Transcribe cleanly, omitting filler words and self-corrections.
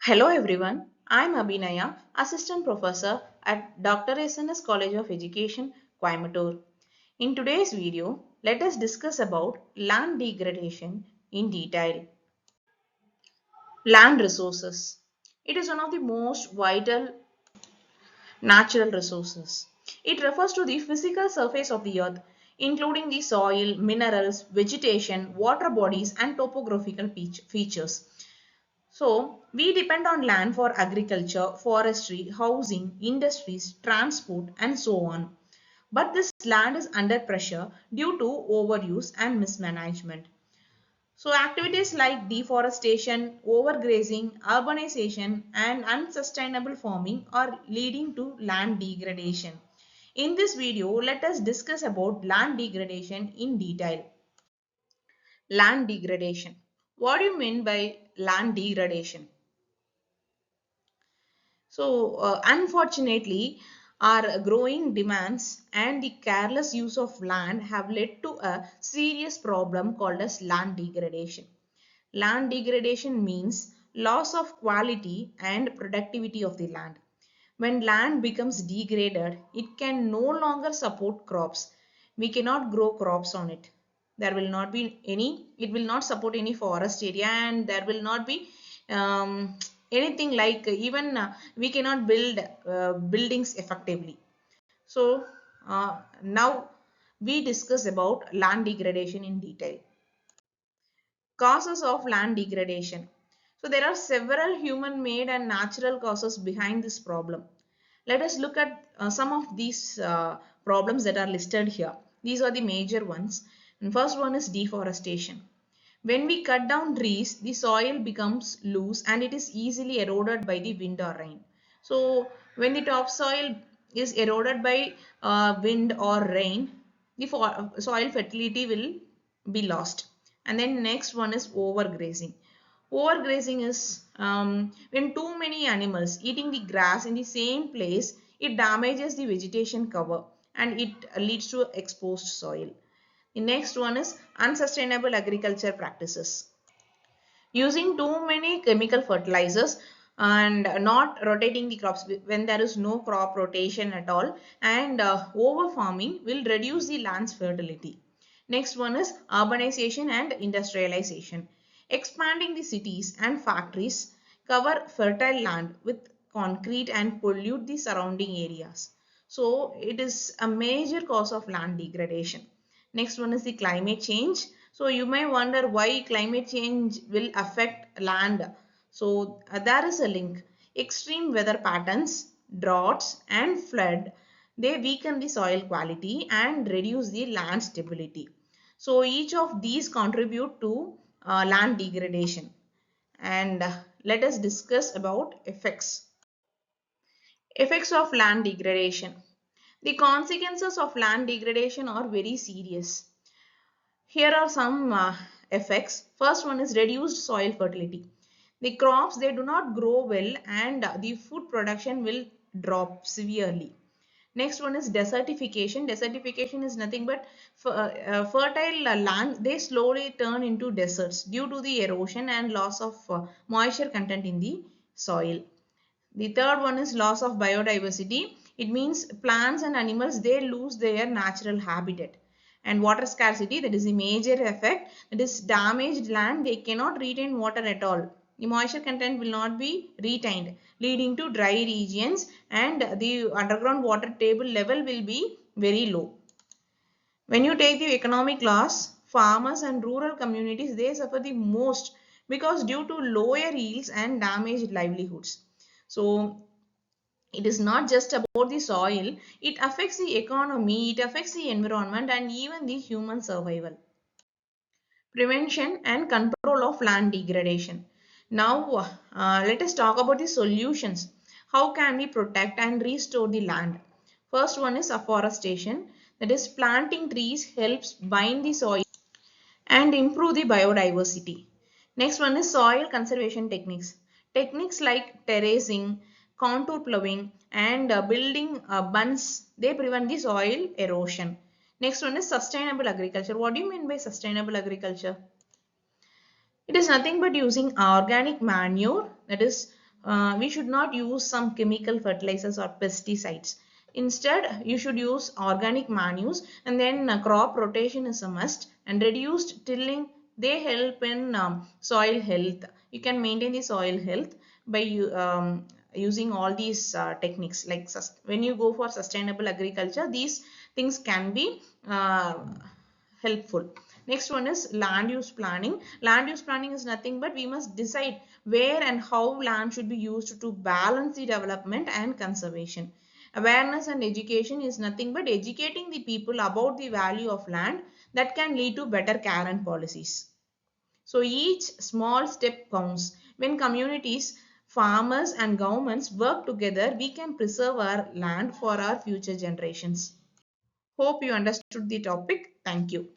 Hello everyone, I am Abinaya, Assistant Professor at Dr. SNS College of Education, Coimbatore. In today's video, let us discuss about land degradation in detail. Land resources. It is one of the most vital natural resources. It refers to the physical surface of the earth, including the soil, minerals, vegetation, water bodies, and topographical features. So, we depend on land for agriculture, forestry, housing, industries, transport, and so on. But this land is under pressure due to overuse and mismanagement. So, activities like deforestation, overgrazing, urbanization, and unsustainable farming are leading to land degradation. In this video, let us discuss about land degradation in detail. Land degradation. What do you mean by land degradation? Unfortunately, our growing demands and the careless use of land have led to a serious problem called as land degradation. Land degradation means loss of quality and productivity of the land. When land becomes degraded, it can no longer support crops. We cannot grow crops on it. There will not be any, it will not support any forest area, and there will not be anything like even we cannot build buildings effectively. Now we discuss about land degradation in detail. Causes of land degradation. So there are several human made and natural causes behind this problem. Let us look at some of these problems that are listed here. These are the major ones. And first one is deforestation. When we cut down trees, the soil becomes loose and it is easily eroded by the wind or rain. So when the topsoil is eroded by wind or rain, the soil fertility will be lost. And then next one is overgrazing. Overgrazing is when too many animals eating the grass in the same place, it damages the vegetation cover and it leads to exposed soil. The next one is unsustainable agriculture practices. Using too many chemical fertilizers and not rotating the crops when there is no crop rotation at all, and over farming will reduce the land's fertility. Next one is urbanization and industrialization. Expanding the cities and factories cover fertile land with concrete and pollute the surrounding areas. So it is a major cause of land degradation. Next one is the climate change. So you may wonder why climate change will affect land. So there is a link. Extreme weather patterns, droughts and flood, they weaken the soil quality and reduce the land stability. So each of these contribute to land degradation. And let us discuss about effects. Effects of land degradation. The consequences of land degradation are very serious. Here are some effects. First one is reduced soil fertility. The crops, they do not grow well and the food production will drop severely. Next one is desertification. Desertification is nothing but fertile land, they slowly turn into deserts due to the erosion and loss of moisture content in the soil. The third one is loss of biodiversity. It means plants and animals, they lose their natural habitat. And water scarcity, that is a major effect. That is damaged land, they cannot retain water at all. The moisture content will not be retained, leading to dry regions, and the underground water table level will be very low. When you take the economic loss, farmers and rural communities, they suffer the most because due to lower yields and damaged livelihoods. So it is not just about the soil, it affects the economy, it affects the environment and even the human survival. Prevention and control of land degradation. Now let us talk about the solutions. How can we protect and restore the land? First one is afforestation, that is planting trees helps bind the soil and improve the biodiversity. Next one is soil conservation techniques. Techniques like terracing, contour plowing and building bunds, they prevent the soil erosion. Next one is sustainable agriculture. What do you mean by sustainable agriculture? It is nothing but using organic manure, that is we should not use some chemical fertilizers or pesticides. Instead, you should use organic manures, and then crop rotation is a must, and reduced tilling, they help in soil health. You can maintain the soil health by using all these techniques. Like when you go for sustainable agriculture, these things can be helpful. Next one is land use planning. Land use planning is nothing but we must decide where and how land should be used to balance the development and conservation. Awareness and education is nothing but educating the people about the value of land that can lead to better care and policies. So each small step counts. When communities, farmers and governments work together, we can preserve our land for our future generations. Hope you understood the topic. Thank you.